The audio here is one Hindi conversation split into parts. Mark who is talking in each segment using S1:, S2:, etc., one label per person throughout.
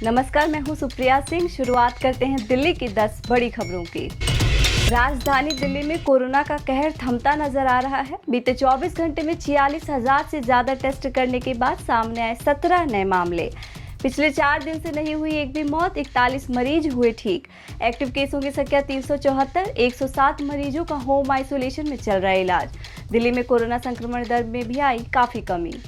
S1: नमस्कार, मैं हूं सुप्रिया सिंह। शुरुआत करते हैं दिल्ली की 10 बड़ी खबरों की। राजधानी दिल्ली में कोरोना का कहर थमता नजर आ रहा है। बीते 24 घंटे में 46,000 से ज्यादा टेस्ट करने के बाद सामने आए 17 नए मामले। पिछले 4 दिन से नहीं हुई एक भी मौत, 41 मरीज हुए ठीक। एक्टिव केसों की संख्या 374, 107 मरीजों का होम आइसोलेशन में चल रहा है इलाज। दिल्ली में कोरोना संक्रमण दर में भी आई काफी कमी।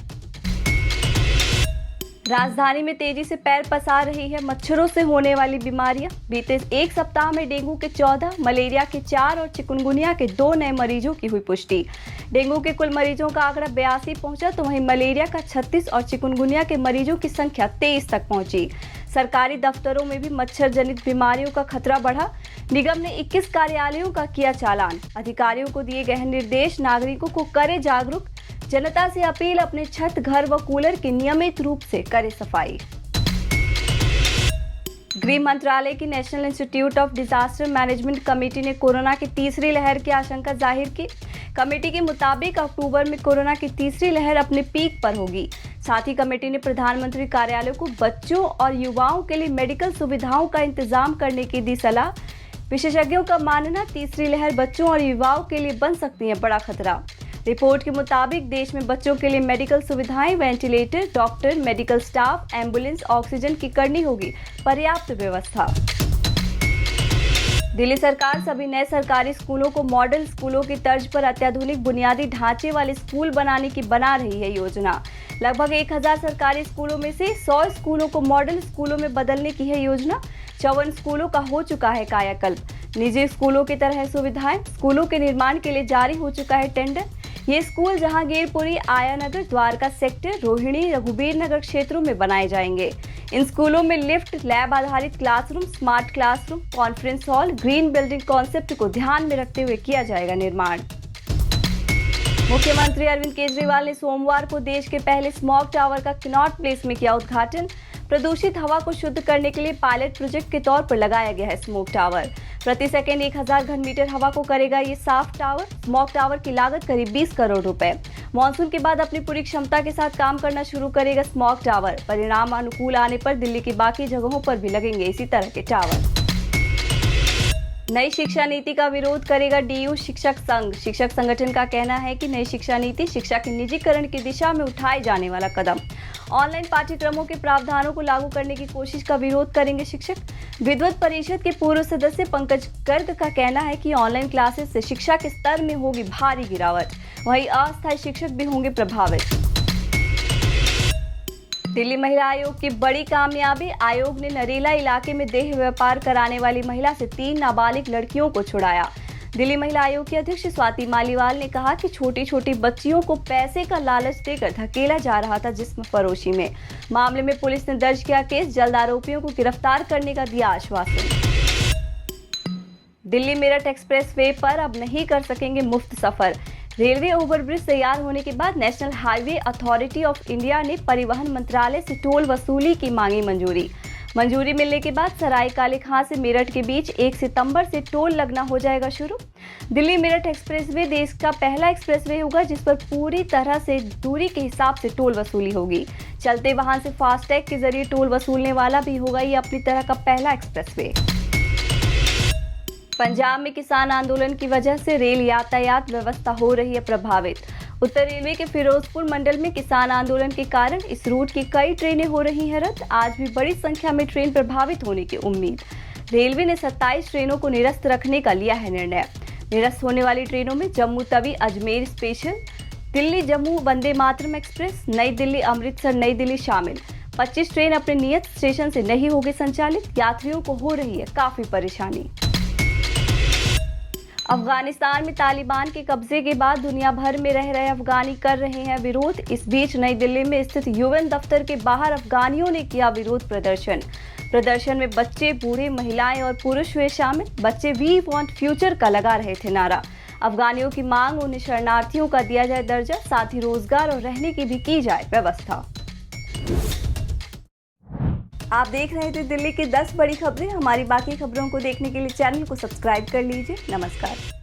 S1: राजधानी में तेजी से पैर पसार रही है मच्छरों से होने वाली बीमारियां। बीते एक सप्ताह में डेंगू के 14, मलेरिया के 4 और चिकुनगुनिया के 2 नए मरीजों की हुई पुष्टि। डेंगू के कुल मरीजों का आंकड़ा 82 पहुंचा, तो वहीं मलेरिया का 36 और चिकुनगुनिया के मरीजों की संख्या 23 तक पहुंची। सरकारी दफ्तरों में भी मच्छर जनित बीमारियों का खतरा बढ़ा। निगम ने 21 कार्यालयों का किया चालान। अधिकारियों को दिए गए निर्देश, नागरिकों को करे जागरूक। जनता से अपील, अपने छत, घर व कूलर की नियमित रूप से करे सफाई। गृह मंत्रालय की national institute of disaster management committee ने कोरोना की तीसरी लहर की आशंका जाहिर की। कमेटी के मुताबिक अक्टूबर में कोरोना की तीसरी लहर अपने पीक पर होगी। साथ ही कमेटी ने प्रधानमंत्री कार्यालय को बच्चों और युवाओं के लिए मेडिकल सुविधाओं का इंतजाम करने की दी सलाह। विशेषज्ञों का मानना, तीसरी लहर बच्चों और युवाओं के लिए बन सकती है बड़ा खतरा। रिपोर्ट के मुताबिक देश में बच्चों के लिए मेडिकल सुविधाएं, ventilator, doctor, medical staff, ambulance, oxygen की करनी होगी पर्याप्त व्यवस्था। दिल्ली सरकार सभी नए सरकारी स्कूलों को मॉडल स्कूलों की तर्ज पर अत्याधुनिक बुनियादी ढांचे वाले स्कूल बनाने की बना रही है योजना। लगभग 1000 सरकारी स्कूलों में से 100 स्कूलों को मॉडल स्कूलों में बदलने की है योजना। 54 स्कूलों का हो चुका है कायाकल्प। निजी स्कूलों की तरह सुविधाएं, स्कूलों के निर्माण के लिए जारी हो चुका है टेंडर। ये स्कूल जहांगीरपुरी, आयानगर, द्वारका सेक्टर, रोहिणी, रघुबीर नगर क्षेत्रों में बनाए जाएंगे। इन स्कूलों में लिफ्ट, लैब आधारित classroom, smart classroom, conference hall, green building concept को ध्यान में रखते हुए किया जाएगा निर्माण। मुख्यमंत्री अरविंद केजरीवाल ने सोमवार को देश के पहले स्मॉग टावर का कनॉट प्लेस में किया उद्घाटन। प्रदूषित हवा को शुद्ध करने के लिए पायलट प्रोजेक्ट के तौर पर लगाया गया है स्मोक टावर। प्रति सेकंड 1000 घन मीटर हवा को करेगा ये साफ टावर। स्मॉग टावर की लागत करीब 20 करोड़ रुपए। मानसून के बाद अपनी पूरी क्षमता के साथ काम करना शुरू करेगा स्मॉग टावर। परिणाम अनुकूल आने पर दिल्ली की बाकी जगहों पर भी लगेंगे इसी तरह के टावर। नई शिक्षा नीति का विरोध करेगा डीयू शिक्षक संघ। शिक्षक संगठन का कहना है कि नई शिक्षा नीति शिक्षा के निजीकरण की दिशा में उठाए जाने वाला कदम। ऑनलाइन पाठ्यक्रमों के प्रावधानों को लागू करने की कोशिश का विरोध करेंगे शिक्षक। विद्वत परिषद के पूर्व सदस्य पंकज गर्ग का कहना है कि ऑनलाइन क्लासेस से शिक्षा के स्तर में होगी भारी गिरावट। वहीं अस्थायी शिक्षक भी होंगे प्रभावित। दिल्ली महिला आयोग की बड़ी कामयाबी। आयोग ने नरेला इलाके में देह व्यापार कराने वाली महिला से 3 नाबालिग लड़कियों को छुड़ाया। दिल्ली महिला आयोग की अध्यक्ष स्वाति मालीवाल ने कहा कि छोटी छोटी बच्चियों को पैसे का लालच देकर धकेला जा रहा था जिस्म फरोशी में। मामले में पुलिस ने दर्ज किया केस। जल्द आरोपियों को गिरफ्तार करने का दिया आश्वासन। दिल्ली मेरठ एक्सप्रेस वे पर अब नहीं कर सकेंगे मुफ्त सफर। रेलवे ओवरब्रिज तैयार होने के बाद national highway authority of India ने परिवहन मंत्रालय से टोल वसूली की मांगी मंजूरी मिलने के बाद सराय काले खां से मेरठ के बीच 1 सितंबर से टोल लगना हो जाएगा शुरू। दिल्ली मेरठ एक्सप्रेसवे देश का पहला एक्सप्रेसवे होगा जिस पर पूरी तरह से दूरी के हिसाब से टोल वसूली होगी। चलते वाहन से फास्टैग के जरिए टोल वसूलने वाला भी होगा ये अपनी तरह का पहला एक्सप्रेसवे। पंजाब में किसान आंदोलन की वजह से रेल यातायात व्यवस्था हो रही है प्रभावित। उत्तर रेलवे के फिरोजपुर मंडल में किसान आंदोलन के कारण इस रूट की कई ट्रेनें हो रही हैं रद्द। आज भी बड़ी संख्या में ट्रेन प्रभावित होने की उम्मीद। रेलवे ने 27 ट्रेनों को निरस्त रखने का लिया है निर्णय। निरस्त होने वाली ट्रेनों में जम्मू तवी अजमेर स्पेशल, दिल्ली जम्मू वंदे मातरम एक्सप्रेस, नई दिल्ली अमृतसर नई दिल्ली शामिल। 25 ट्रेन अपने नियत स्टेशन से नहीं होगी संचालित। यात्रियों को हो रही है काफी परेशानी। अफगानिस्तान में तालिबान के कब्जे के बाद दुनिया भर में रह रहे अफगानी कर रहे हैं विरोध। इस बीच नई दिल्ली में स्थित यूएन दफ्तर के बाहर अफगानियों ने किया विरोध प्रदर्शन में बच्चे, बूढ़े, महिलाएं और पुरुष हुए शामिल। बच्चे वी वांट फ्यूचर का लगा रहे थे नारा। अफगानियों की मांग, उन्हें शरणार्थियों का दिया जाए दर्जा, साथ ही रोजगार और रहने की भी की जाए व्यवस्था। आप देख रहे थे दिल्ली की 10 बड़ी खबरें। हमारी बाकी खबरों को देखने के लिए चैनल को सब्सक्राइब कर लीजिए। नमस्कार।